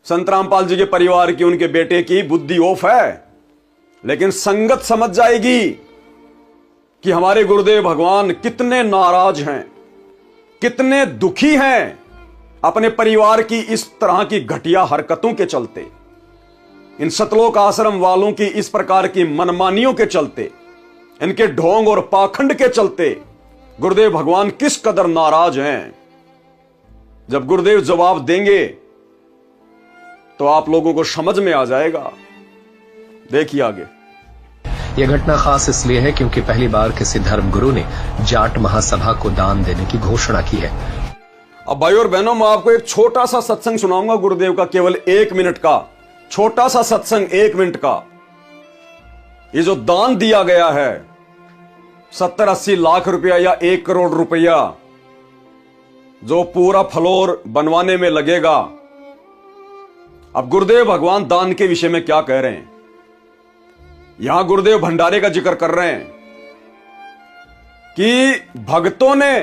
संत रामपाल जी के परिवार की, उनके बेटे की बुद्धि ऑफ है, लेकिन संगत समझ जाएगी कि हमारे गुरुदेव भगवान कितने नाराज हैं, कितने दुखी हैं अपने परिवार की इस तरह की घटिया हरकतों के चलते, इन सतलोक आश्रम वालों की इस प्रकार की मनमानियों के चलते, इनके ढोंग और पाखंड के चलते गुरुदेव भगवान किस कदर नाराज हैं। जब गुरुदेव जवाब देंगे तो आप लोगों को समझ में आ जाएगा। देखिए आगे। यह घटना खास इसलिए है क्योंकि पहली बार किसी धर्मगुरु ने जाट महासभा को दान देने की घोषणा की है। अब भाई और बहनों, मैं आपको एक छोटा सा सत्संग सुनाऊंगा गुरुदेव का, केवल 1 मिनट का छोटा सा सत्संग, 1 मिनट का। ये जो दान दिया गया है 70-80 लाख रुपया या 1 करोड़ रुपया, जो पूरा फ्लोर बनवाने में लगेगा। अब गुरुदेव भगवान दान के विषय में क्या कह रहे हैं? यहां गुरुदेव भंडारे का जिक्र कर रहे हैं कि भक्तों ने,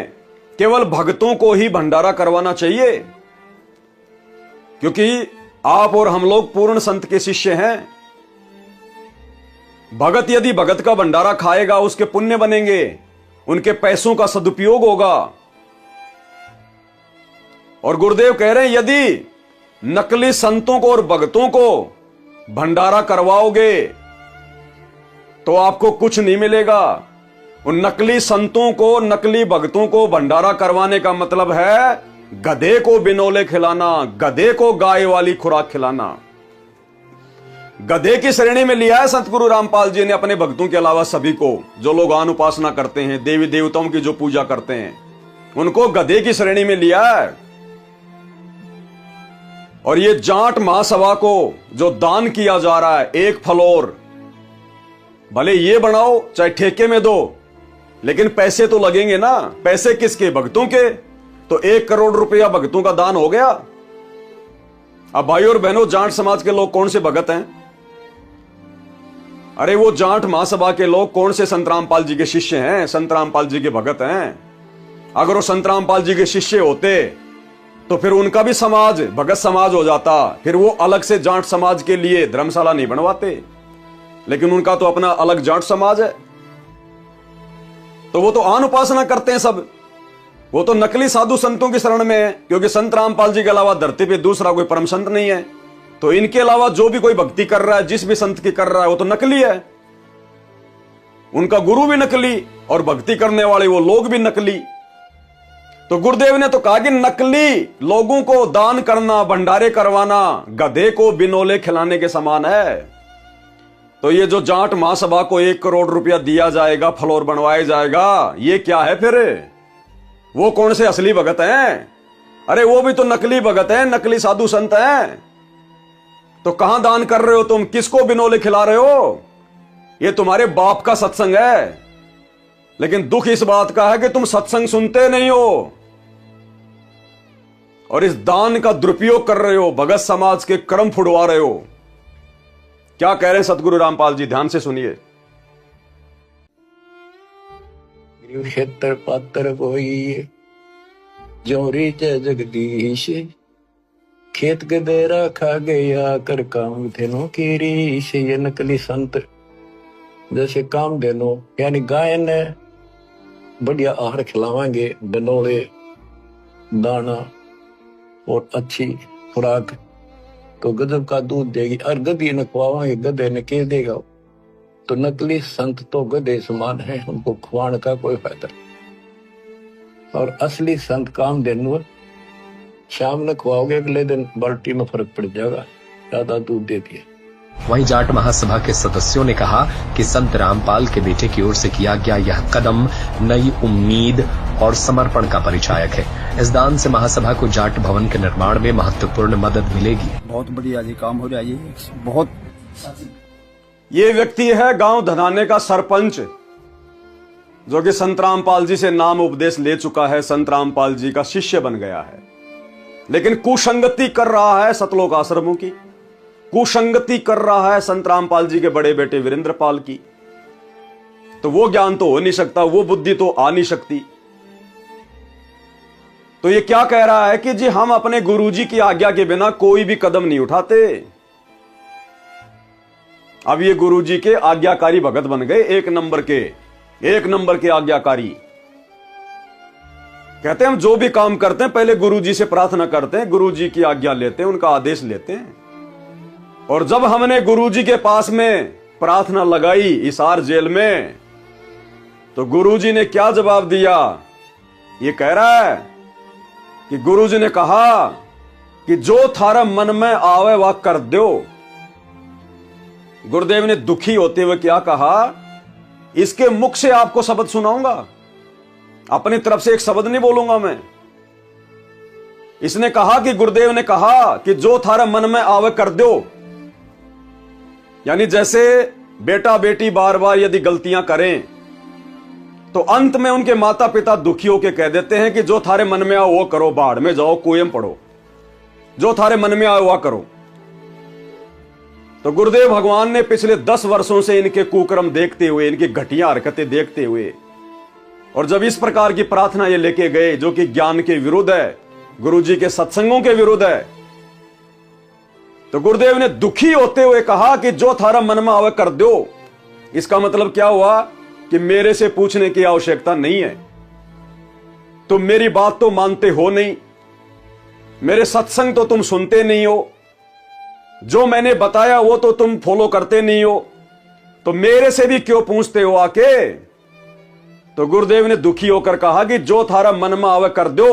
केवल भक्तों को ही भंडारा करवाना चाहिए, क्योंकि आप और हम लोग पूर्ण संत के शिष्य हैं। भगत यदि भगत का भंडारा खाएगा, उसके पुण्य बनेंगे, उनके पैसों का सदुपयोग होगा। और गुरुदेव कह रहे हैं यदि नकली संतों को और भगतों को भंडारा करवाओगे तो आपको कुछ नहीं मिलेगा। उन नकली संतों को, नकली भक्तों को भंडारा करवाने का मतलब है गधे को बिनोले खिलाना, गधे को गाय वाली खुराक खिलाना। गधे की श्रेणी में लिया है सतगुरु रामपाल जी ने अपने भक्तों के अलावा सभी को, जो लोग आन उपासना करते हैं, देवी देवताओं की जो पूजा करते हैं, उनको गधे की श्रेणी में लिया है। और ये जाट महासभा को जो दान किया जा रहा है, 1 फ्लोर, भले ये बनाओ चाहे ठेके में दो, लेकिन पैसे तो लगेंगे ना। पैसे किसके? भक्तों के। तो 1 करोड़ रुपया भक्तों का दान हो गया। अब भाई और बहनों, जाट समाज के लोग कौन से भगत हैं? अरे वो जाट महासभा के लोग कौन से संत रामपाल जी के शिष्य हैं, संत रामपाल जी के भगत हैं? अगर वो संत रामपाल जी के शिष्य होते तो फिर उनका भी समाज भगत समाज हो जाता, फिर वो अलग से जाट समाज के लिए धर्मशाला नहीं बनवाते। लेकिन उनका तो अपना अलग जाट समाज है, तो वो तो आन उपासना करते हैं सब। वो तो नकली साधु संतों की शरण में है, क्योंकि संत रामपाल जी के अलावा धरती पे दूसरा कोई परम संत नहीं है। तो इनके अलावा जो भी कोई भक्ति कर रहा है, जिस भी संत की कर रहा है, वो तो नकली है। उनका गुरु भी नकली और भक्ति करने वाले वो लोग भी नकली। तो गुरुदेव ने तो कहा कि नकली लोगों को दान करना, भंडारे करवाना, गधे को बिनोले खिलाने के समान है। तो ये जो जाट महासभा को 1 करोड़ रुपया दिया जाएगा, फ्लोर बनवाया जाएगा, ये क्या है फिर? वो कौन से असली भगत हैं? अरे वो भी तो नकली भगत हैं, नकली साधु संत हैं। तो कहां दान कर रहे हो तुम? किसको बिनोले खिला रहे हो? ये तुम्हारे बाप का सत्संग है। लेकिन दुख इस बात का है कि तुम सत्संग सुनते नहीं हो और इस दान का दुरुपयोग कर रहे हो, भगत समाज के कर्म फुड़वा रहे हो। क्या कह रहे हैं सतगुरु रामपाल जी? ध्यान से सुनिए। क्षेत्र पात्र कोई जोरी च जगदीश, खेत गदेरा खा गया कर काम धेनो की रीश। ये नकली संत जैसे काम धेनो यानी गाय ने बढ़िया आहार खिलावांगे, बनोले दाना और अच्छी खुराक, तो गजब का दूध देगी। और गधी न खुआवांगे, गधे ने के देगा? तो नकली संत तो गधे समान है, उनको खुआने का कोई फायदा नहीं। और असली संत काम देनु, शाम न खुआओगे, अगले दिन बाल्टी में फर्क पड़ जाएगा, ज्यादा दूध देती है। वहीं जाट महासभा के सदस्यों ने कहा कि संत रामपाल के बेटे की ओर से किया गया यह कदम नई उम्मीद और समर्पण का परिचायक है। इस दान से महासभा को जाट भवन के निर्माण में महत्वपूर्ण मदद मिलेगी। बहुत बढ़िया जी काम हो रहा है ये, बहुत। ये व्यक्ति है गांव धनाने का सरपंच, जो कि संत रामपाल जी से नाम उपदेश ले चुका है, संत रामपाल जी का शिष्य बन गया है, लेकिन कुसंगति कर रहा है सतलोक आश्रमों की, कुसंगति कर रहा है संत रामपाल जी के बड़े बेटे वीरेंद्र पाल की। तो वो ज्ञान तो हो नहीं सकता, वो बुद्धि तो आ नहीं सकती। तो ये क्या कह रहा है कि जी हम अपने गुरुजी की आज्ञा के बिना कोई भी कदम नहीं उठाते। अब ये गुरुजी के आज्ञाकारी भगत बन गए, एक नंबर के आज्ञाकारी। कहते हैं हम जो भी काम करते हैं पहले गुरुजी से प्रार्थना करते हैं, गुरुजी की आज्ञा लेते हैं, उनका आदेश लेते हैं। और जब हमने गुरुजी के पास में प्रार्थना लगाई हिसार जेल में, तो गुरुजी ने क्या जवाब दिया? ये कह रहा है कि गुरुजी ने कहा कि जो थारा मन में आवे वह कर दो। गुरुदेव ने दुखी होते हुए क्या कहा? इसके मुख से आपको शब्द सुनाऊंगा, अपनी तरफ से एक शब्द नहीं बोलूंगा मैं। इसने कहा कि गुरुदेव ने कहा कि जो थारा मन में आवे कर दो। यानी जैसे बेटा बेटी बार बार यदि गलतियां करें तो अंत में उनके माता पिता दुखी होकर कह देते हैं कि जो थारे मन में आओ वो करो, बाढ़ में जाओ, कुएं में पड़ो, जो थारे मन में आओ वह करो। तो गुरुदेव भगवान ने पिछले 10 वर्षों से इनके कुकर्म देखते हुए, इनकी घटिया हरकतें देखते हुए, और जब इस प्रकार की प्रार्थना ये लेके गए जो कि ज्ञान के विरुद्ध है, गुरुजी के सत्संगों के विरुद्ध है, तो गुरुदेव ने दुखी होते हुए कहा कि जो थारा मन में आवे कर दो। इसका मतलब क्या हुआ कि मेरे से पूछने की आवश्यकता नहीं है, तुम मेरी बात तो मानते हो नहीं, मेरे सत्संग तो तुम सुनते नहीं हो, जो मैंने बताया वो तो तुम फॉलो करते नहीं हो, तो मेरे से भी क्यों पूछते हो आके? तो गुरुदेव ने दुखी होकर कहा कि जो थारा मन में आवे कर दो।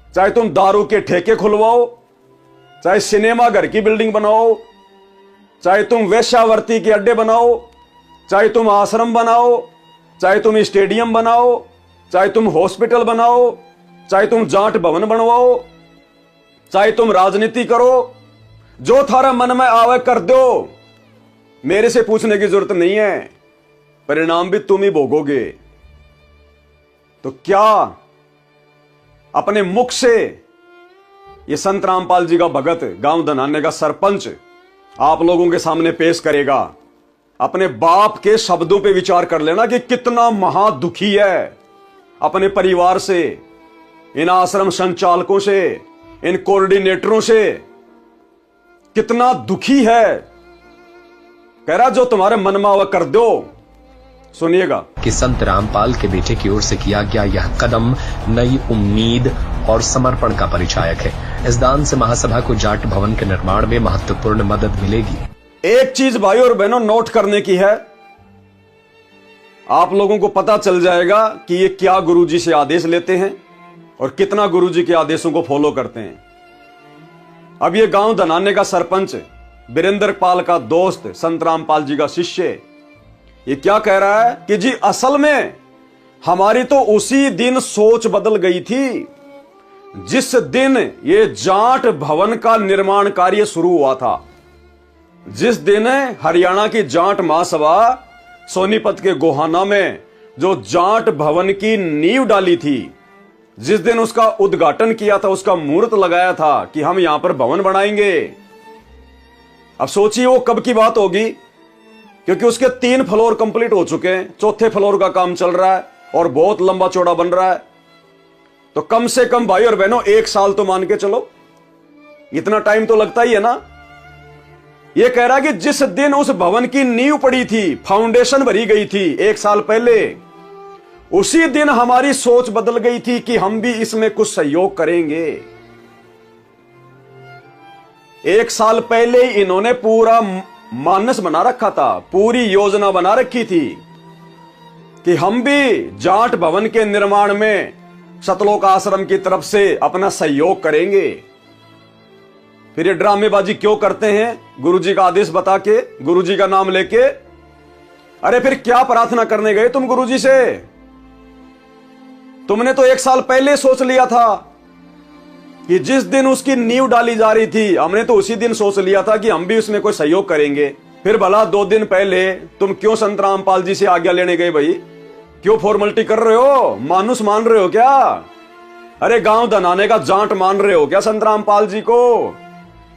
चाहे तुम दारू के ठेके खुलवाओ, चाहे सिनेमा घर की बिल्डिंग बनाओ, चाहे तुम वेश्यावर्ती के अड्डे बनाओ, चाहे तुम आश्रम बनाओ, चाहे तुम स्टेडियम बनाओ, चाहे तुम हॉस्पिटल बनाओ, चाहे तुम जाट भवन बनवाओ, चाहे तुम राजनीति करो, जो थारा मन में आवे कर दो। मेरे से पूछने की जरूरत नहीं है, परिणाम भी तुम ही भोगोगे। तो क्या अपने मुख से ये संत रामपाल जी का भगत, गांव धनाने का सरपंच आप लोगों के सामने पेश करेगा? अपने बाप के शब्दों पे विचार कर लेना कि कितना महादुखी है अपने परिवार से, इन आश्रम संचालकों से, इन कोऑर्डिनेटरों से, कितना दुखी है। कह रहा जो तुम्हारे मन में आवे कर दो। सुनिएगा कि संत रामपाल के बेटे की ओर से किया गया यह कदम नई उम्मीद और समर्पण का परिचायक है। इस दान से महासभा को जाट भवन के निर्माण में महत्वपूर्ण मदद मिलेगी। एक चीज भाई और बहनों नोट करने की है, आप लोगों को पता चल जाएगा कि ये क्या गुरुजी से आदेश लेते हैं और कितना गुरुजी के आदेशों को फॉलो करते हैं। अब ये गांव धनाने का सरपंच, वीरेंद्र पाल का दोस्त, संत रामपाल जी का शिष्य, ये क्या कह रहा है कि जी असल में हमारी तो उसी दिन सोच बदल गई थी जिस दिन ये जाट भवन का निर्माण कार्य शुरू हुआ था। जिस दिन हरियाणा की जाट महासभा सोनीपत के गोहाना में जो जाट भवन की नींव डाली थी, जिस दिन उसका उद्घाटन किया था, उसका मुहूर्त लगाया था कि हम यहां पर भवन बनाएंगे। अब सोचिए वो कब की बात होगी, क्योंकि उसके 3 फ्लोर कंप्लीट हो चुके हैं, 4थे फ्लोर का काम चल रहा है और बहुत लंबा चौड़ा बन रहा है। तो कम से कम भाई और बहनों 1 साल तो मान के चलो, इतना टाइम तो लगता ही है ना। यह कह रहा है कि जिस दिन उस भवन की नींव पड़ी थी, फाउंडेशन भरी गई थी 1 साल पहले, उसी दिन हमारी सोच बदल गई थी कि हम भी इसमें कुछ सहयोग करेंगे। 1 साल पहले इन्होंने पूरा मानस बना रखा था, पूरी योजना बना रखी थी कि हम भी जाट भवन के निर्माण में सतलोक आश्रम की तरफ से अपना सहयोग करेंगे। फिर ये ड्रामेबाजी क्यों करते हैं? गुरुजी का आदेश बता के, गुरुजी का नाम लेके। अरे फिर क्या प्रार्थना करने गए तुम गुरुजी से? तुमने तो 1 साल पहले सोच लिया था कि जिस दिन उसकी नींव डाली जा रही थी, हमने तो उसी दिन सोच लिया था कि हम भी उसमें कोई सहयोग करेंगे। फिर भला 2 दिन पहले तुम क्यों संत रामपाल जी से आज्ञा लेने गए भाई? क्यों फॉर्मेलिटी कर रहे हो? मानुस मान रहे हो क्या? अरे गांव धनाने का जाट मान रहे हो क्या संत रामपाल जी को?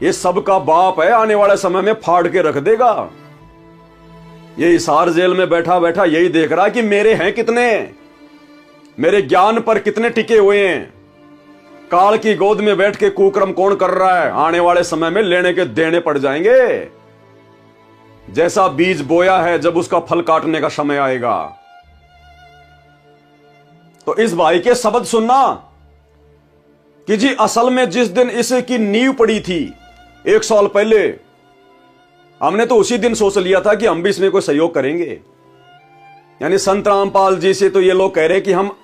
ये सबका बाप है, आने वाले समय में फाड़ के रख देगा। ये हिसार जेल में बैठा बैठा यही देख रहा है कि मेरे हैं कितने, मेरे ज्ञान पर कितने टिके हुए हैं, काल की गोद में बैठ के कुकर्म कौन कर रहा है, आने वाले समय में लेने के देने पड़ जाएंगे। जैसा बीज बोया है, जब उसका फल काटने का समय आएगा। तो इस भाई के शब्द सुनना कि जी असल में जिस दिन इसकी नींव पड़ी थी 1 साल पहले, हमने तो उसी दिन सोच लिया था कि हम भी इसमें कोई सहयोग करेंगे। यानी संत रामपाल जी से तो ये लोग कह रहे कि हम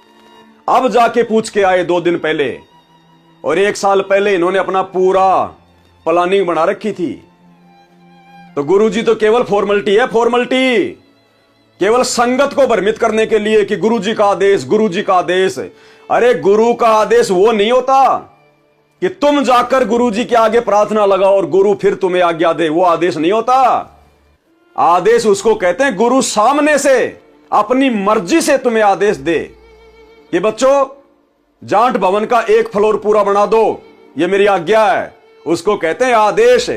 अब जाके पूछ के आए 2 दिन पहले, और 1 साल पहले इन्होंने अपना पूरा प्लानिंग बना रखी थी। तो गुरुजी तो केवल फॉर्मेलिटी है, फॉर्मेलिटी, केवल संगत को भ्रमित करने के लिए कि गुरुजी का आदेश, गुरुजी का आदेश। अरे गुरु का आदेश वो नहीं होता कि तुम जाकर गुरुजी के आगे प्रार्थना लगाओ और गुरु फिर तुम्हें आज्ञा दे, वो आदेश नहीं होता। आदेश उसको कहते हैं गुरु सामने से अपनी मर्जी से तुम्हें आदेश दे कि बच्चों जाट भवन का 1 फ्लोर पूरा बना दो, ये मेरी आज्ञा है, उसको कहते हैं आदेश।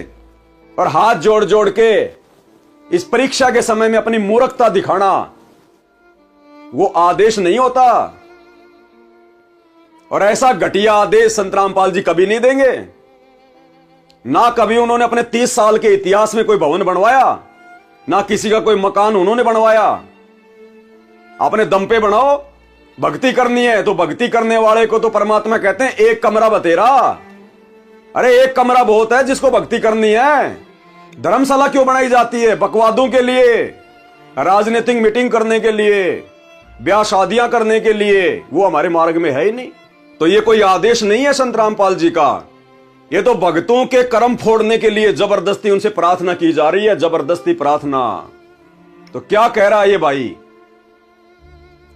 और हाथ जोड़ जोड़ के इस परीक्षा के समय में अपनी मूर्खता दिखाना, वो आदेश नहीं होता। और ऐसा घटिया आदेश संत रामपाल जी कभी नहीं देंगे। ना कभी उन्होंने अपने 30 साल के इतिहास में कोई भवन बनवाया, ना किसी का कोई मकान उन्होंने बनवाया। अपने दम पे बनाओ, भक्ति करनी है तो भक्ति करने वाले को तो परमात्मा कहते हैं 1 कमरा बतेरा। अरे 1 कमरा बहुत है जिसको भक्ति करनी है। धर्मशाला क्यों बनाई जाती है? बकवादों के लिए, राजनीतिक मीटिंग करने के लिए, ब्याह शादियां करने के लिए। वो हमारे मार्ग में है ही नहीं। तो ये कोई आदेश नहीं है संत रामपाल जी का, ये तो भक्तों के कर्म फोड़ने के लिए जबरदस्ती उनसे प्रार्थना की जा रही है, जबरदस्ती प्रार्थना। तो क्या कह रहा है ये भाई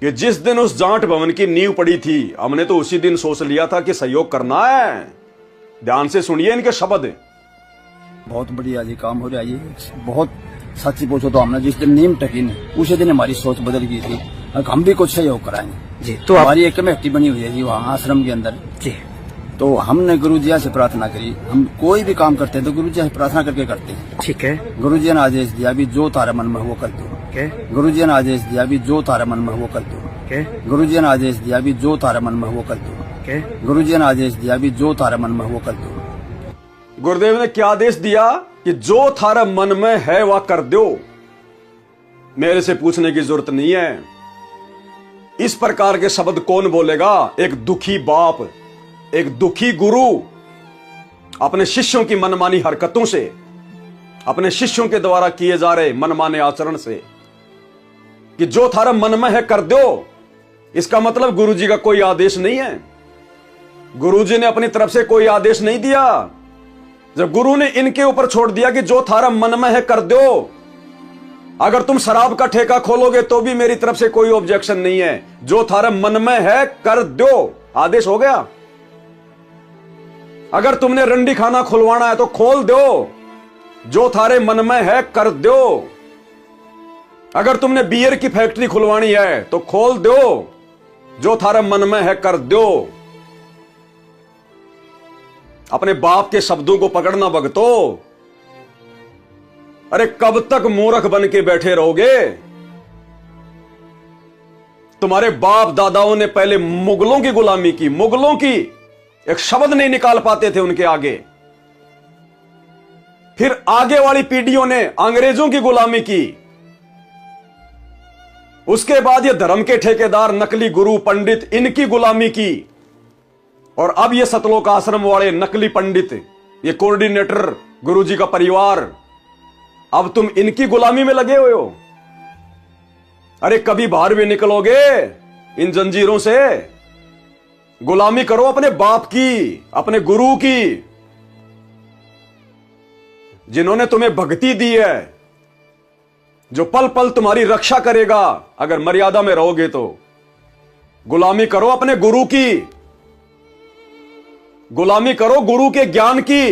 कि जिस दिन उस जाट भवन की नींव पड़ी थी, हमने तो उसी दिन सोच लिया था कि सहयोग करना है। ध्यान से सुनिए इनके शब्द। बहुत बढ़िया जी काम हो रहा है जी। बहुत सच्ची पूछो तो हमने जिस दिन नीम टकी ने उसी दिन हमारी सोच बदल गई थी, हम भी कुछ सहयोग कराएंगे जी। तो हमारी एक कमेटी बनी हुई है जी वहाँ आश्रम के अंदर जी। तो हमने गुरुजी से प्रार्थना करी। हम कोई भी काम करते हैं तो गुरुजी से प्रार्थना करके करते हैं। ठीक है। गुरुजी ने आदेश दिया भी जो तारा मन में वो कर दो। गुरुजी ने आदेश दिया भी जो तारा मन में वो कर दो। गुरुजी ने आदेश दिया भी जो तारा मन में वो कर दो। गुरुजी ने आदेश दिया भी जो तारा मन में वो कर दो। गुरुदेव ने क्या आदेश दिया कि जो थारा मन में है वह कर दो, मेरे से पूछने की जरूरत नहीं है। इस प्रकार के शब्द कौन बोलेगा? एक दुखी बाप, एक दुखी गुरु अपने शिष्यों की मनमानी हरकतों से, अपने शिष्यों के द्वारा किए जा रहे मनमाने आचरण से, कि जो थारा मन में है कर दो। इसका मतलब गुरुजी का कोई आदेश नहीं है। गुरुजी ने अपनी तरफ से कोई आदेश नहीं दिया। जब गुरु ने इनके ऊपर छोड़ दिया कि जो थारा मन में है कर दो, अगर तुम शराब का ठेका खोलोगे तो भी मेरी तरफ से कोई ऑब्जेक्शन नहीं है। जो थारा मन में है कर दो, आदेश हो गया। अगर तुमने रंडी खाना खुलवाना है तो खोल दो, जो थारे मन में है कर दो। अगर तुमने बियर की फैक्ट्री खुलवानी है तो खोल दो, जो थारे मन में है कर दो। अपने बाप के शब्दों को पकड़ना भगतो। अरे कब तक मूर्ख बन के बैठे रहोगे? तुम्हारे बाप दादाओं ने पहले मुगलों की गुलामी की, मुगलों की, एक शब्द नहीं निकाल पाते थे उनके आगे। फिर आगे वाली पीढ़ियों ने अंग्रेजों की गुलामी की। उसके बाद ये धर्म के ठेकेदार, नकली गुरु पंडित, इनकी गुलामी की। और अब ये सतलोक आश्रम वाले नकली पंडित, ये कोऑर्डिनेटर, गुरुजी का परिवार, अब तुम इनकी गुलामी में लगे हुए हो। अरे कभी बाहर भी निकलोगे इन जंजीरों से? गुलामी करो अपने बाप की, अपने गुरु की, जिन्होंने तुम्हें भक्ति दी है, जो पल पल तुम्हारी रक्षा करेगा अगर मर्यादा में रहोगे तो। गुलामी करो अपने गुरु की, गुलामी करो गुरु के ज्ञान की।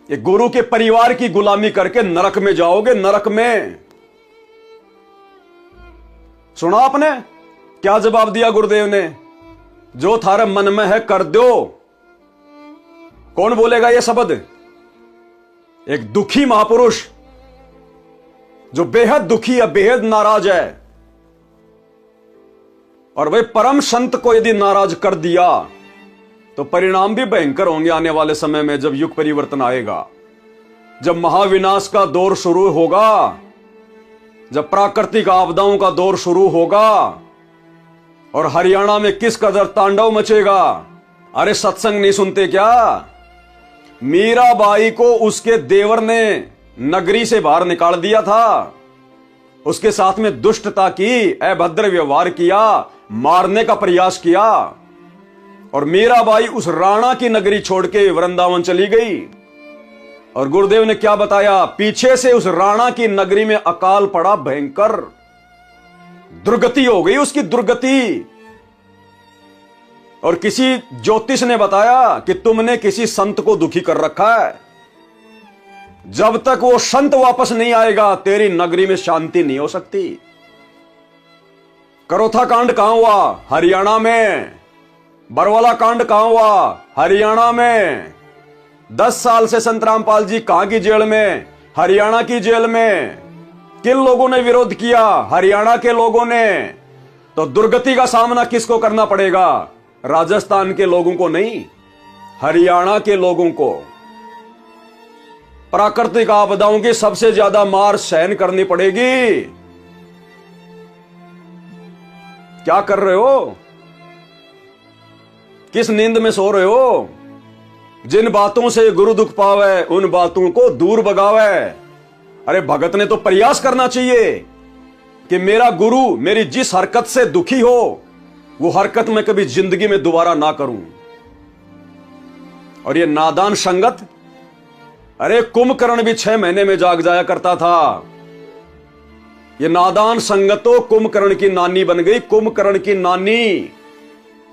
ये गुरु के परिवार की गुलामी करके नरक में जाओगे, नरक में। सुना आपने क्या जवाब दिया गुरुदेव ने? जो थारे मन में है कर दो। कौन बोलेगा ये शब्द? एक दुखी महापुरुष जो बेहद दुखी है, बेहद नाराज है। और वह परम संत को यदि नाराज कर दिया तो परिणाम भी भयंकर होंगे आने वाले समय में, जब युग परिवर्तन आएगा, जब महाविनाश का दौर शुरू होगा, जब प्राकृतिक आपदाओं का दौर शुरू होगा और हरियाणा में किस कदर तांडव मचेगा। अरे सत्संग नहीं सुनते क्या? मीराबाई को उसके देवर ने नगरी से बाहर निकाल दिया था, उसके साथ में दुष्टता की, अभद्र व्यवहार किया, मारने का प्रयास किया, और मीराबाई उस राणा की नगरी छोड़ के वृंदावन चली गई। और गुरुदेव ने क्या बताया? पीछे से उस राणा की नगरी में अकाल पड़ा भयंकर, दुर्गति हो गई उसकी, दुर्गति। और किसी ज्योतिष ने बताया कि तुमने किसी संत को दुखी कर रखा है, जब तक वो संत वापस नहीं आएगा तेरी नगरी में शांति नहीं हो सकती। करोथा कांड कहां हुआ? हरियाणा में। बरवाला कांड कहां हुआ? हरियाणा में। 10 साल से संत रामपाल जी कहां की जेल में? हरियाणा की जेल में। किन लोगों ने विरोध किया? हरियाणा के लोगों ने। तो दुर्गति का सामना किसको करना पड़ेगा? राजस्थान के लोगों को नहीं, हरियाणा के लोगों को। प्राकृतिक आपदाओं की सबसे ज्यादा मार सहन करनी पड़ेगी। क्या कर रहे हो? किस नींद में सो रहे हो? जिन बातों से गुरु दुख पावे उन बातों को दूर भगावे। अरे भगत ने तो प्रयास करना चाहिए कि मेरा गुरु मेरी जिस हरकत से दुखी हो वो हरकत मैं कभी जिंदगी में दोबारा ना करूं। और ये नादान संगत, अरे कुंभकर्ण भी 6 महीने में जाग जाया करता था। ये नादान संगत तो कुंभकर्ण की नानी बन गई। कुंभकर्ण की नानी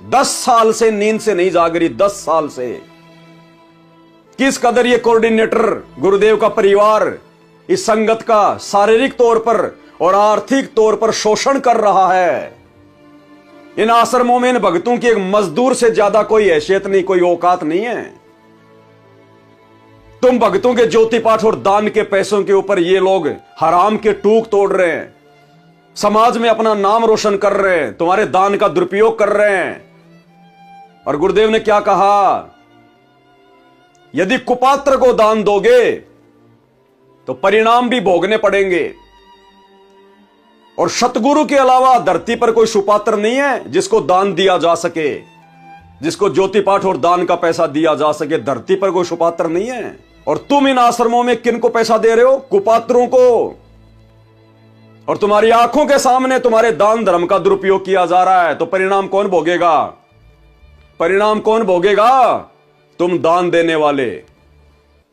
10 साल से नींद से नहीं जाग रही, 10 साल से। किस कदर ये कोऑर्डिनेटर गुरुदेव का परिवार इस संगत का शारीरिक तौर पर और आर्थिक तौर पर शोषण कर रहा है। इन आश्रमों में इन भक्तों की एक मजदूर से ज्यादा कोई हैसियत नहीं, कोई औकात नहीं है। तुम भक्तों के ज्योति पाठ और दान के पैसों के ऊपर ये लोग हराम के टूक तोड़ रहे हैं, समाज में अपना नाम रोशन कर रहे हैं, तुम्हारे दान का दुरुपयोग कर रहे हैं। और गुरुदेव ने क्या कहा? यदि कुपात्र को दान दोगे तो परिणाम भी भोगने पड़ेंगे। और सतगुरु के अलावा धरती पर कोई सुपात्र नहीं है जिसको दान दिया जा सके, जिसको ज्योति पाठ और दान का पैसा दिया जा सके। धरती पर कोई सुपात्र नहीं है। और तुम इन आश्रमों में किन को पैसा दे रहे हो? कुपात्रों को। और तुम्हारी आंखों के सामने तुम्हारे दान धर्म का दुरुपयोग किया जा रहा है। तो परिणाम कौन भोगेगा? परिणाम कौन भोगेगा? तुम दान देने वाले,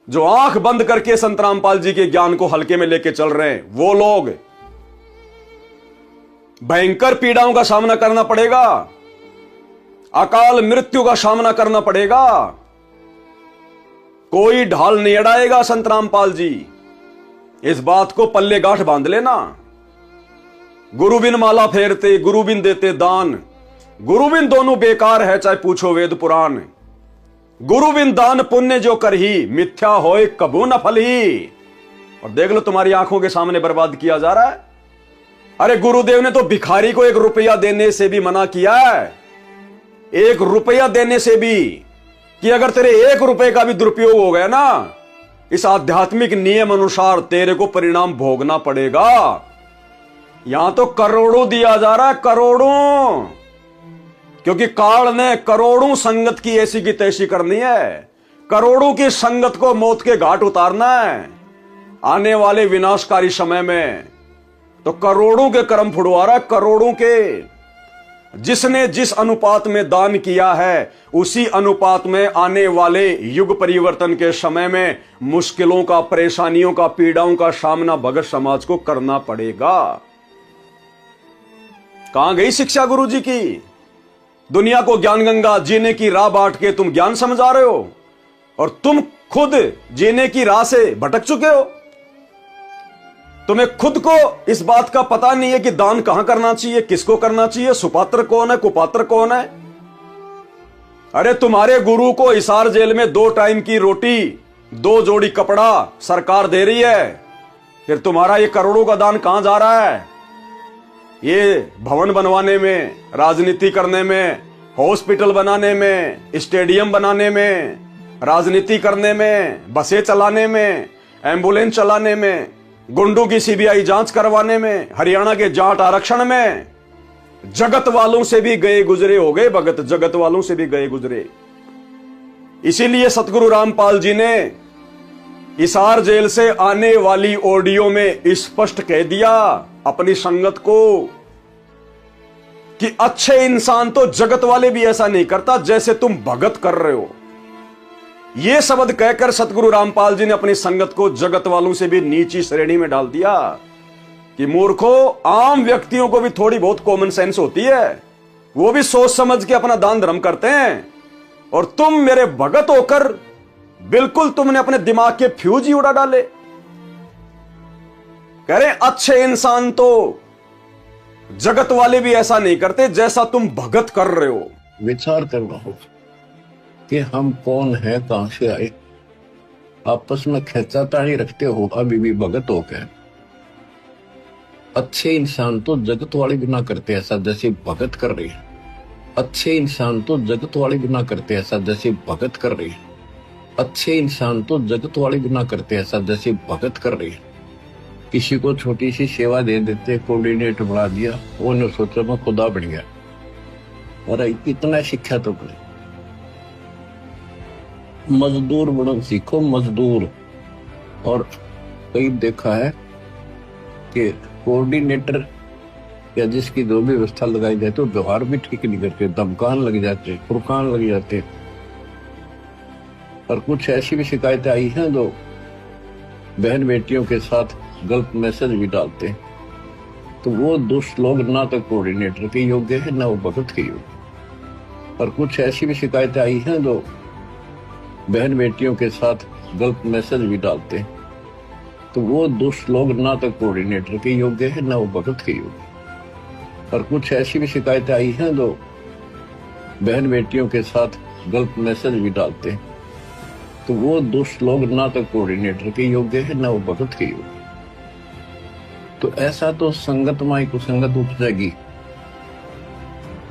जो आंख बंद करके संत रामपाल जी के ज्ञान को हल्के में लेके चल रहे हैं, वो लोग भयंकर पीड़ाओं का सामना करना पड़ेगा, अकाल मृत्यु का सामना करना पड़ेगा। कोई ढाल नहीं अड़ाएगा संत रामपाल जी, इस बात को पल्ले गांठ बांध लेना। गुरु बिन माला फेरते, गुरु बिन देते दान, गुरु बिन दोनों बेकार है, चाहे पूछो वेद पुराण। गुरु बिन दान पुण्य जो कर ही, मिथ्या होए कबू न फल ही। और देख लो तुम्हारी आंखों के सामने बर्बाद किया जा रहा है। अरे गुरुदेव ने तो भिखारी को 1 रुपया देने से भी मना किया है, 1 रुपया देने से भी, कि अगर तेरे 1 रुपए का भी दुरुपयोग हो गया ना, इस आध्यात्मिक नियम अनुसार तेरे को परिणाम भोगना पड़ेगा। यहां तो करोड़ों दिया जा रहा है, करोड़ों, क्योंकि काल ने करोड़ों संगत की ऐसी की तैसी करनी है, करोड़ों की संगत को मौत के घाट उतारना है आने वाले विनाशकारी समय में। तो करोड़ों के कर्म फुड़वा रहा है, करोड़ों के। जिसने जिस अनुपात में दान किया है उसी अनुपात में आने वाले युग परिवर्तन के समय में मुश्किलों का, परेशानियों का, पीड़ाओं का सामना भगत समाज को करना पड़ेगा। कहां गई शिक्षा गुरु जी की? दुनिया को ज्ञान गंगा जीने की राह बांट के तुम ज्ञान समझा रहे हो, और तुम खुद जीने की राह से भटक चुके हो। तुम्हें खुद को इस बात का पता नहीं है कि दान कहां करना चाहिए, किसको करना चाहिए, सुपात्र कौन है, कुपात्र कौन है। अरे तुम्हारे गुरु को हिसार जेल में 2 टाइम की रोटी, 2 जोड़ी कपड़ा सरकार दे रही है, फिर तुम्हारा ये करोड़ों का दान कहां जा रहा है? ये भवन बनवाने में, राजनीति करने में, हॉस्पिटल बनाने में, स्टेडियम बनाने में, राजनीति करने में, बसें चलाने में, एम्बुलेंस चलाने में, गुंडों की सीबीआई जांच करवाने में, हरियाणा के जाट आरक्षण में जगत वालों से भी गए गुजरे हो गए भगत, जगत वालों से भी गए गुजरे। इसीलिए सतगुरु रामपाल जी ने हिसार जेल से आने वाली ऑडियो में स्पष्ट कह दिया अपनी संगत को कि अच्छे इंसान तो जगत वाले भी ऐसा नहीं करता जैसे तुम भगत कर रहे हो। यह शब्द कहकर सतगुरु रामपाल जी ने अपनी संगत को जगत वालों से भी नीची श्रेणी में डाल दिया कि मूर्खो, आम व्यक्तियों को भी थोड़ी बहुत कॉमन सेंस होती है, वो भी सोच समझ के अपना दान धर्म करते हैं, और तुम मेरे भगत होकर बिल्कुल तुमने अपने दिमाग के फ्यूज ही उड़ा डाले। कह रहे अच्छे इंसान तो जगत वाले भी ऐसा नहीं करते जैसा तुम भगत कर रहे हो। विचार करना हो कि हम कौन है, कहां से आए। आपस में खिंचातानी रखते हो अभी भी भगत हो गए। अच्छे इंसान तो जगत वाले भी ना करते ऐसा जैसे भगत कर रही है। अच्छे इंसान तो जगत वाले भी ना करते ऐसा जैसे भगत कर रही है। अच्छे इंसान तो जगत वाले भी ना करते ऐसा जैसे भगत कर रही है। किसी को छोटी सी सेवा दे देते, कोऑर्डिनेटर बना दिया, वो ने सोचा मैं खुदा बन गया। और इतना शिक्षा तो पड़े, मजदूर बनो सीखो, मजदूर। और कई देखा है कि कोऑर्डिनेटर या जिसकी जो भी व्यवस्था लगाई जाए तो व्यवहार भी ठीक नहीं करते, धमकान लग जाते, फुरकान लग जाते। और कुछ ऐसी भी शिकायतें आई हैं जो बहन बेटियों के साथ गलत मैसेज भी डालते हैं। तो वो दुष्ट लोग ना तो कोऑर्डिनेटर के योग्य है ना वो भगत के योग्य। और कुछ ऐसी भी शिकायतें आई हैं जो बहन बेटियों के साथ गलत मैसेज भी डालते हैं। तो वो दुष्ट लोग ना तो कोऑर्डिनेटर के योग्य है ना वो भगत के योग्य। और कुछ ऐसी भी शिकायतें आई हैं जो बहन बेटियों के साथ गलत मैसेज भी डालते हैं। तो वो दुष्ट लोग ना तो कोऑर्डिनेटर के योग्य है ना वो भगत के योग्य। तो ऐसा तो संगत माई कुसंगत उपजेगी,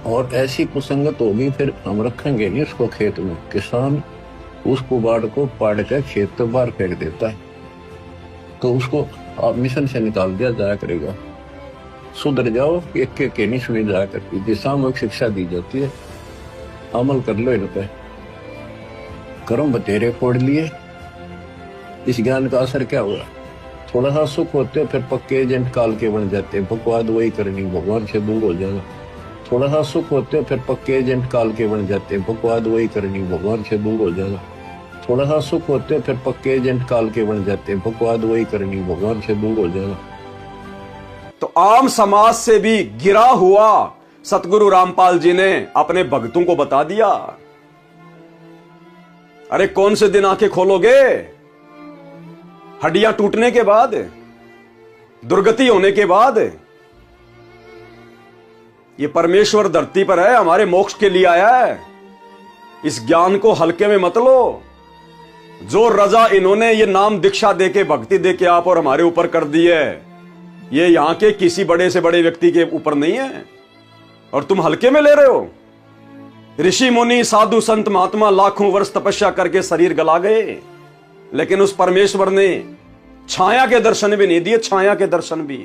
और ऐसी कुसंगत होगी फिर हम रखेंगे नहीं उसको खेत में। किसान उस कुबाड़ को पाड़ कर खेत से बाहर फेंक देता है, तो उसको आप मिशन से निकाल दिया जाया करेगा। सुधर जाओ, एक के नहीं सुनी जाया करती थी। सामूहिक शिक्षा दी जाती है, अमल कर लो इन पे। कर्म बतेरे फोड़ लिए, इस ज्ञान का असर क्या हुआ? थोड़ा सा सुख होते फिर पक्के एजेंट काल के बन जाते, बकवाद वही करनी, भगवान से दूर हो जाना। थोड़ा सा सुख होते फिर पक्के एजेंट काल के बन जाते, बकवाद वही करनी, भगवान से दूर हो जाना। थोड़ा सा सुख होते फिर पक्के एजेंट काल के बन जाते, बकवाद वही करनी, भगवान से दूर हो जाना। तो आम समाज से भी गिरा हुआ सतगुरु रामपाल जी ने अपने भक्तों को बता दिया। अरे कौन से दिन आंखें खोलोगे? हड्डियां टूटने के बाद, दुर्गति होने के बाद। ये परमेश्वर धरती पर है, हमारे मोक्ष के लिए आया है। इस ज्ञान को हल्के में मत लो। जो रजा इन्होंने ये नाम दीक्षा देके, भक्ति देके आप और हमारे ऊपर कर दी है, ये यहां के किसी बड़े से बड़े व्यक्ति के ऊपर नहीं है, और तुम हल्के में ले रहे हो। ऋषि मुनि साधु संत महात्मा लाखों वर्ष तपस्या करके शरीर गला गए, लेकिन उस परमेश्वर ने छाया के दर्शन भी नहीं दिए, छाया के दर्शन भी।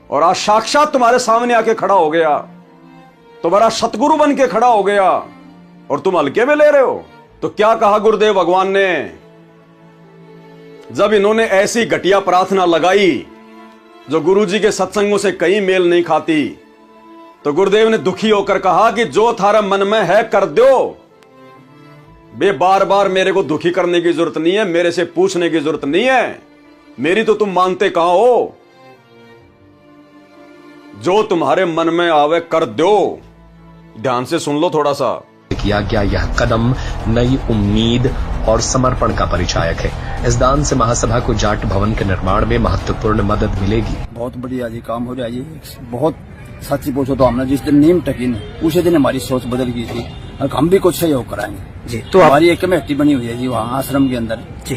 और आज साक्षात तुम्हारे सामने आके खड़ा हो गया, तुम्हारा सतगुरु बन के खड़ा हो गया, और तुम हल्के में ले रहे हो। तो क्या कहा गुरुदेव भगवान ने? जब इन्होंने ऐसी घटिया प्रार्थना लगाई जो गुरुजी के सत्संगों से कहीं मेल नहीं खाती, तो गुरुदेव ने दुखी होकर कहा कि जो थारा मन में है कर दो। बे बार बार मेरे को दुखी करने की जरूरत नहीं है, मेरे से पूछने की जरूरत नहीं है, मेरी तो तुम मानते कहां हो। जो तुम्हारे मन में आवे कर दो। ध्यान से सुन लो थोड़ा सा। किया गया यह कदम नई उम्मीद और समर्पण का परिचायक है। इस दान से महासभा को जाट भवन के निर्माण में महत्वपूर्ण मदद मिलेगी। बहुत बढ़िया जी काम हो रहा है। ये बहुत सच्ची पूछो तो हमने जिस दिन नीम टकी न उसी दिन हमारी सोच बदल गई थी, और हम भी कुछ सहयोग कराएंगे जी। तो हमारी एक कमेटी बनी हुई है जी वहाँ आश्रम के अंदर जी।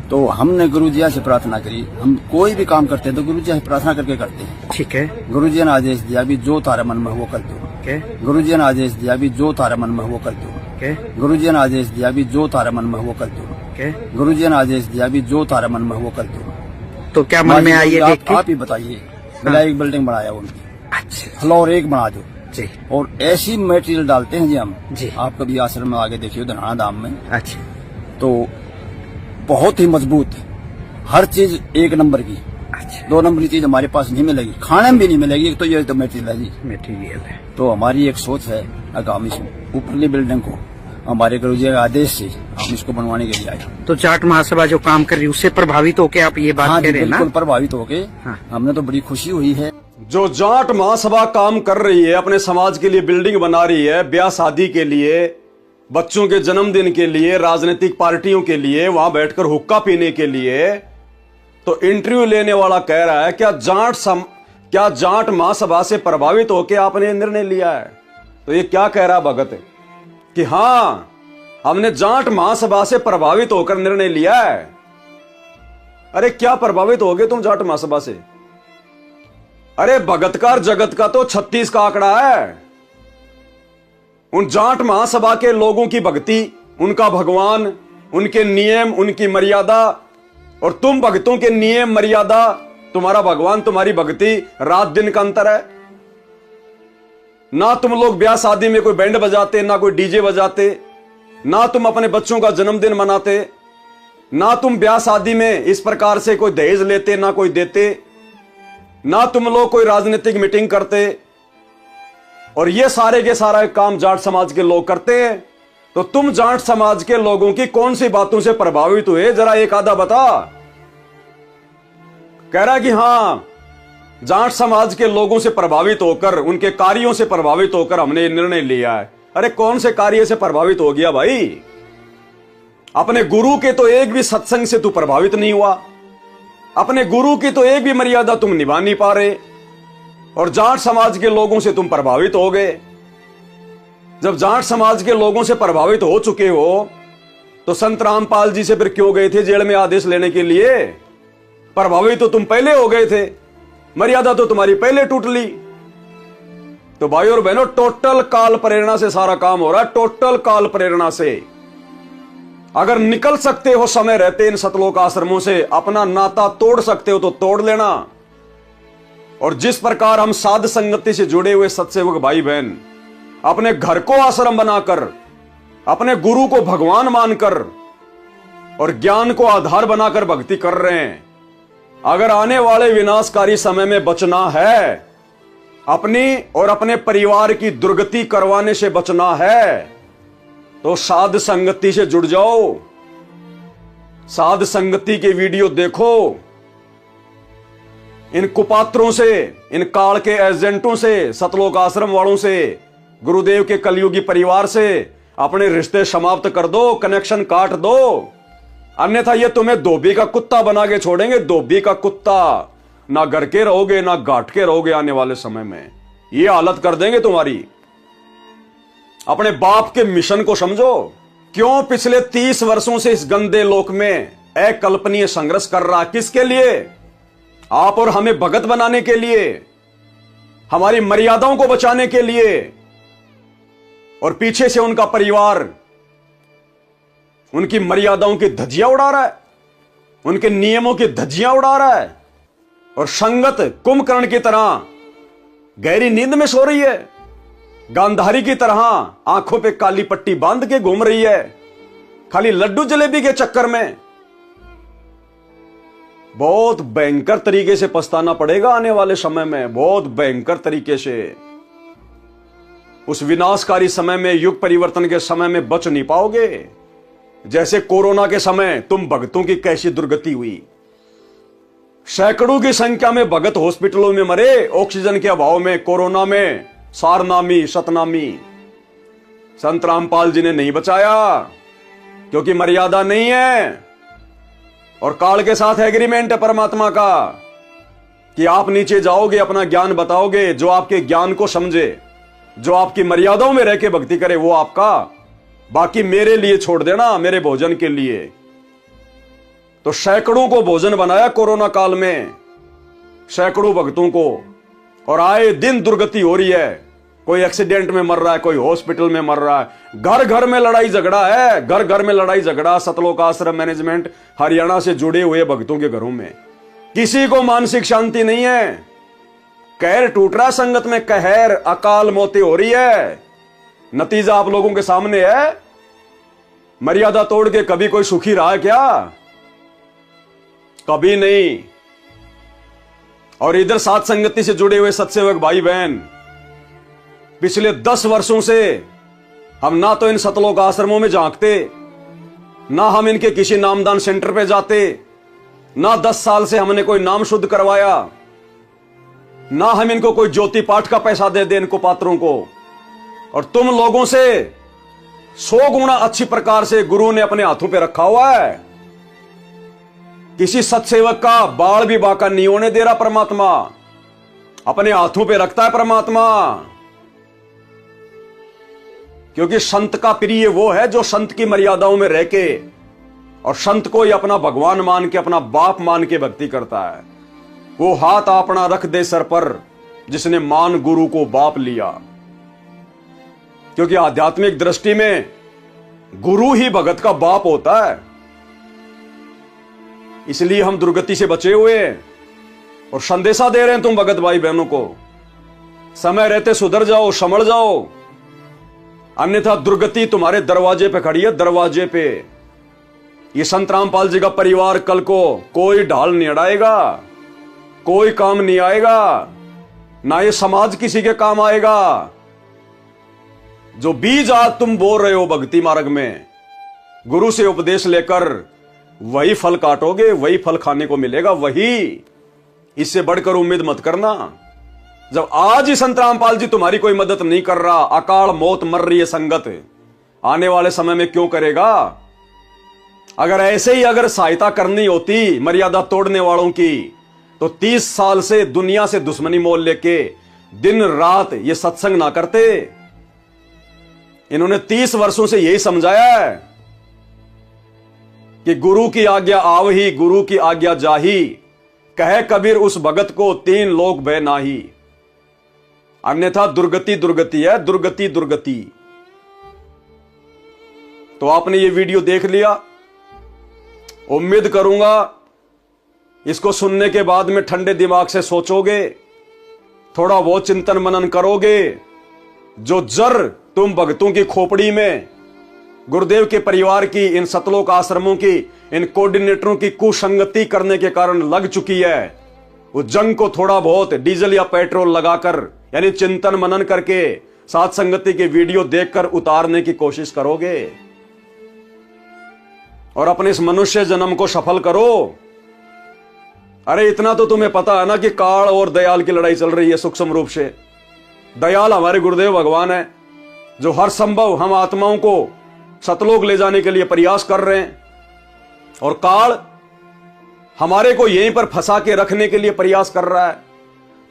तो हमने गुरु जी से प्रार्थना करी, हम कोई भी काम करते हैं तो गुरु जी से प्रार्थना करके करते हैं। ठीक है। गुरु जी ने आदेश दिया भी जो तारे मन में वो कर दो। के गुरुजी ने आदेश दिया भी जो तारा मन में वो कर दो के गुरुजी ने आदेश दिया भी जो तारा मन में वो कर दो के गुरुजी ने आदेश दिया भी जो तारा मन में वो कर दो। तो क्या मन में आई है देख के? आप ही बताइए। भला एक बिल्डिंग बनाया उनकी, अच्छा फ्लोर एक बना दो जी, और ऐसी मटेरियल डालते हैं जी हम जी। आप कभी आश्रम में आगे देखिए धनाना धाम में, अच्छा तो बहुत ही मजबूत, हर चीज एक नंबर की। अच्छा 2 नंबर की चीज हमारे पास नहीं मिलेगी, खाने में भी नहीं मिलेगी। एक तो ये तो मटेरियल है जी। मटेरियल है। तो हमारी एक सोच है आगामी से ऊपरली बिल्डिंग को हमारे गुरुजी के आदेश से हम इसको बनवाने के लिए आए। तो जाट महासभा जो काम कर रही है उससे प्रभावित होके आप ये बात हाँ कह जी, रहे हैं ना? बिल्कुल प्रभावित होके हाँ। हमने तो बड़ी खुशी हुई है। जो जाट महासभा काम कर रही है, अपने समाज के लिए बिल्डिंग बना रही है, ब्याह शादी के लिए, बच्चों के जन्मदिन के लिए, राजनीतिक पार्टियों के लिए, वहां बैठकर हुक्का पीने के लिए, तो इंटरव्यू लेने वाला कह रहा है क्या जाट महासभा से प्रभावित होकर आपने निर्णय लिया है? तो ये क्या कह रहा भगत कि हां हमने जाट महासभा से प्रभावित होकर निर्णय लिया है। अरे क्या प्रभावित हो गए तुम जाट महासभा से? अरे भगतकार जगत का तो 36 का आंकड़ा है। उन जाट महासभा के लोगों की भक्ति, उनका भगवान, उनके नियम, उनकी मर्यादा, और तुम भक्तों के नियम मर्यादा, तुम्हारा भगवान, तुम्हारी भक्ति, रात दिन का अंतर है। ना तुम लोग ब्याह शादी में कोई बैंड बजाते, ना कोई डीजे बजाते, ना तुम अपने बच्चों का जन्मदिन मनाते, ना तुम ब्याह शादी में इस प्रकार से कोई दहेज लेते, ना कोई देते, ना तुम लोग कोई राजनीतिक मीटिंग करते। और ये सारे के सारा काम जाट समाज के लोग करते हैं। तो तुम जाट समाज के लोगों की कौन सी बातों से प्रभावित हुए, जरा एक आधा बता। कह रहा कि हां जाट समाज के लोगों से प्रभावित होकर, उनके कार्यों से प्रभावित होकर हमने ये निर्णय लिया है। अरे कौन से कार्य से प्रभावित हो गया भाई? अपने गुरु के तो एक भी सत्संग से तू प्रभावित नहीं हुआ, अपने गुरु की तो एक भी मर्यादा तुम निभा नहीं पा रहे, और जाट समाज के लोगों से तुम प्रभावित हो गए। जब जाट समाज के लोगों से प्रभावित हो चुके हो, तो संत रामपाल जी से फिर क्यों गए थे जेल में आदेश लेने के लिए? प्रभावित तो तुम पहले हो गए थे, मर्यादा तो तुम्हारी पहले टूट ली। तो भाई और बहनों, टोटल काल प्रेरणा से सारा काम हो रहा है, टोटल काल प्रेरणा से। अगर निकल सकते हो समय रहते इन सतलोक आश्रमों से, अपना नाता तोड़ सकते हो तो तोड़ लेना। और जिस प्रकार हम साध संगति से जुड़े हुए सत्सेवक भाई बहन अपने घर को आश्रम बनाकर, अपने गुरु को भगवान मानकर और ज्ञान को आधार बनाकर भक्ति कर रहे हैं, अगर आने वाले विनाशकारी समय में बचना है, अपनी और अपने परिवार की दुर्गति करवाने से बचना है, तो साध संगति से जुड़ जाओ, साध संगति के वीडियो देखो, इन कुपात्रों से, इन काल के एजेंटों से, सतलोक आश्रम वालों से, गुरुदेव के कलयुगी परिवार से अपने रिश्ते समाप्त कर दो, कनेक्शन काट दो। अन्यथा ये तुम्हें धोबी का कुत्ता बना के छोड़ेंगे, धोबी का कुत्ता। ना घर के रहोगे, ना घाट के रहोगे, आने वाले समय में ये हालत कर देंगे तुम्हारी। अपने बाप के मिशन को समझो। क्यों पिछले 30 वर्षों से इस गंदे लोक में अकल्पनीय संघर्ष कर रहा? किसके लिए? आप और हमें भगत बनाने के लिए, हमारी मर्यादाओं को बचाने के लिए, और पीछे से उनका परिवार उनकी मर्यादाओं की धज्जियां उड़ा रहा है, उनके नियमों की धज्जियां उड़ा रहा है, और संगत कुंभकर्ण की तरह गहरी नींद में सो रही है, गांधारी की तरह आंखों पे काली पट्टी बांध के घूम रही है, खाली लड्डू जलेबी के चक्कर में। बहुत भयंकर तरीके से पछताना पड़ेगा आने वाले समय में, बहुत भयंकर तरीके से। उस विनाशकारी समय में, युग परिवर्तन के समय में बच नहीं पाओगे। जैसे कोरोना के समय तुम भक्तों की कैसी दुर्गति हुई, सैकड़ों की संख्या में भगत हॉस्पिटलों में मरे ऑक्सीजन के अभाव में, कोरोना में, सारनामी सतनामी। संत रामपाल जी ने नहीं बचाया, क्योंकि मर्यादा नहीं है, और काल के साथ एग्रीमेंट है परमात्मा का कि आप नीचे जाओगे, अपना ज्ञान बताओगे, जो आपके ज्ञान को समझे, जो आपकी मर्यादाओं में रह के भक्ति करे वो आपका, बाकी मेरे लिए छोड़ देना, मेरे भोजन के लिए। तो सैकड़ों को भोजन बनाया कोरोना काल में, सैकड़ों भक्तों को, और आए दिन दुर्गति हो रही है। कोई एक्सीडेंट में मर रहा है, कोई हॉस्पिटल में मर रहा है, घर घर में लड़ाई झगड़ा है, घर घर में लड़ाई झगड़ा। सतलोक आश्रम मैनेजमेंट हरियाणा से जुड़े हुए भक्तों के घरों में किसी को मानसिक शांति नहीं है। कहर टूट रहा संगत में, कहर अकाल मौतें हो रही है। नतीजा आप लोगों के सामने है। मर्यादा तोड़ के कभी कोई सुखी रहा है क्या? कभी नहीं। और इधर साथ संगति से जुड़े हुए सत्सेवक भाई बहन, पिछले 10 वर्षों से हम ना तो इन सतलोक आश्रमों में झांकते, ना हम इनके किसी नामदान सेंटर पे जाते, ना 10 साल से हमने कोई नाम शुद्ध करवाया, ना हम इनको कोई ज्योति पाठ का पैसा दे दे इनको पात्रों को। और तुम लोगों से 100 गुना अच्छी प्रकार से गुरु ने अपने हाथों पे रखा हुआ है। किसी सत्सेवक का बाल भी बाका नहीं होने दे रहा परमात्मा, अपने हाथों पे रखता है परमात्मा। क्योंकि संत का प्रिय वो है जो संत की मर्यादाओं में रह के और संत को ही अपना भगवान मान के, अपना बाप मान के भक्ति करता है। वो हाथ अपना रख दे सर पर जिसने मान गुरु को बाप लिया। क्योंकि आध्यात्मिक दृष्टि में गुरु ही भगत का बाप होता है। इसलिए हम दुर्गति से बचे हुए हैं और संदेशा दे रहे हैं तुम भगत भाई बहनों को, समय रहते सुधर जाओ, संभल जाओ, अन्यथा दुर्गति तुम्हारे दरवाजे पे खड़ी है, दरवाजे पे। ये संत रामपाल जी का परिवार कल को कोई ढाल नहीं अड़ाएगा, कोई काम नहीं आएगा, ना ये समाज किसी के काम आएगा। जो बीज आज तुम बोल रहे हो भक्ति मार्ग में, गुरु से उपदेश लेकर वही फल काटोगे, वही फल खाने को मिलेगा, वही। इससे बढ़कर उम्मीद मत करना। जब आज ही संत रामपाल जी तुम्हारी कोई मदद नहीं कर रहा, अकाल मौत मर रही है संगत, आने वाले समय में क्यों करेगा? अगर ऐसे ही अगर सहायता करनी होती मर्यादा तोड़ने वालों की, तो 30 साल से दुनिया से दुश्मनी मोल लेके दिन रात ये सत्संग ना करते। इन्होंने 30 वर्षों से यही समझाया है कि गुरु की आज्ञा आवही, गुरु की आज्ञा जाही, कहे कबीर उस भगत को 3 लोक भय नाही। अन्यथा दुर्गति दुर्गति है, दुर्गति दुर्गति। तो आपने ये वीडियो देख लिया, उम्मीद करूंगा इसको सुनने के बाद में ठंडे दिमाग से सोचोगे, थोड़ा बहुत चिंतन मनन करोगे। जो जर तुम भक्तों की खोपड़ी में गुरुदेव के परिवार की, इन सतलोक आश्रमों की, इन कोऑर्डिनेटरों की कुसंगति करने के कारण लग चुकी है, उस जंग को थोड़ा बहुत डीजल या पेट्रोल लगाकर, यानी चिंतन मनन करके, साथ संगति के वीडियो देखकर उतारने की कोशिश करोगे और अपने इस मनुष्य जन्म को सफल करो। अरे इतना तो तुम्हें पता है ना कि काल और दयाल की लड़ाई चल रही है सूक्ष्म रूप से। दयाल हमारे गुरुदेव भगवान है, जो हर संभव हम आत्माओं को सतलोक ले जाने के लिए प्रयास कर रहे हैं, और काल हमारे को यहीं पर फंसा के रखने के लिए प्रयास कर रहा है।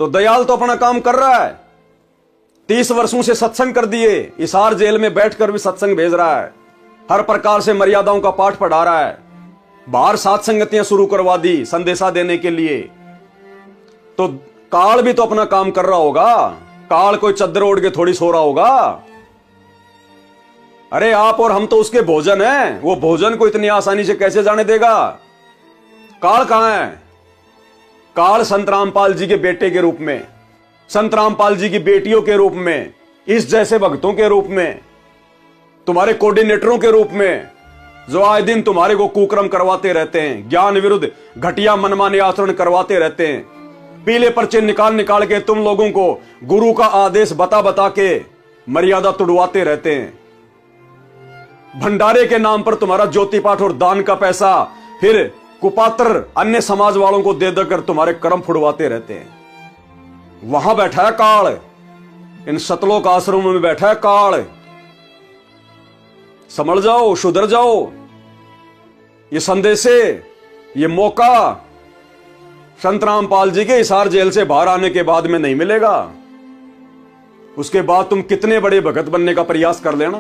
तो दयाल तो अपना काम कर रहा है, 30 वर्षों से सत्संग कर दिए, हिसार जेल में बैठकर भी सत्संग भेज रहा है, हर प्रकार से मर्यादाओं का पाठ पढ़ा रहा है, बाहर सात संगतियां शुरू करवा दी संदेशा देने के लिए। तो काल भी तो अपना काम कर रहा होगा, काल कोई चद्दर ओढ़ के थोड़ी सो रहा होगा। अरे आप और हम तो उसके भोजन हैं, वो भोजन को इतनी आसानी से कैसे जाने देगा? काल कहां है? काल संत रामपाल जी के बेटे के रूप में, संत रामपाल जी की बेटियों के रूप में, इस जैसे भक्तों के रूप में, तुम्हारे कोऑर्डिनेटरों के रूप में, जो आए दिन तुम्हारे को कुकर्म करवाते रहते हैं, ज्ञान विरुद्ध घटिया मनमाने आचरण करवाते रहते हैं, पीले पर्चे निकाल निकाल के तुम लोगों को गुरु का आदेश बता बता के मर्यादा तुड़वाते रहते हैं। भंडारे के नाम पर तुम्हारा ज्योति पाठ और दान का पैसा फिर कुपात्र अन्य समाज वालों को दे देकर तुम्हारे कर्म फुड़वाते रहते हैं। वहां बैठा है काल, इन सतलोक आश्रमों में बैठा है काल। समझ जाओ, सुधर जाओ। ये संदेशे, ये मौका संत रामपाल जी के हिसार जेल से बाहर आने के बाद में नहीं मिलेगा। उसके बाद तुम कितने बड़े भगत बनने का प्रयास कर लेना,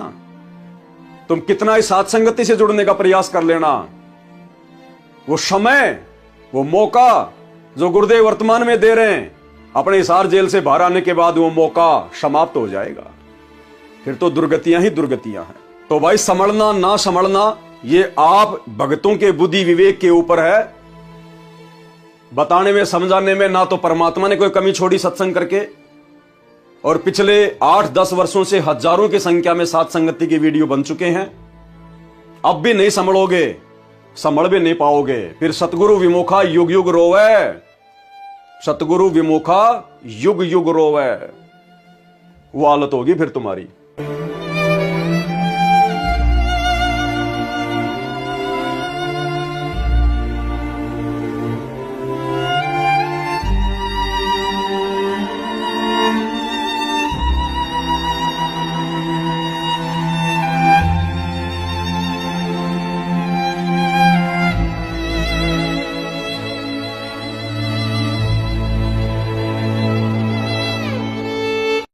तुम कितना ही साथ संगति से जुड़ने का प्रयास कर लेना, वो समय, वो मौका जो गुरुदेव वर्तमान में दे रहे हैं, अपने हिसार जेल से बाहर आने के बाद वो मौका समाप्त हो जाएगा, फिर तो दुर्गतियां ही दुर्गतियां हैं। तो भाई संभलना ना संभलना ये आप भक्तों के बुद्धि विवेक के ऊपर है। बताने में समझाने में ना तो परमात्मा ने कोई कमी छोड़ी सत्संग करके, और पिछले 8-10 वर्षों से हजारों की संख्या में साथ संगति की वीडियो बन चुके हैं। अब भी नहीं संभलोगे, संभल भी नहीं पाओगे, फिर सतगुरु विमुखा युग युग रोवे, सतगुरु विमुखा युग युग रोवे, वो हालत होगी फिर तुम्हारी।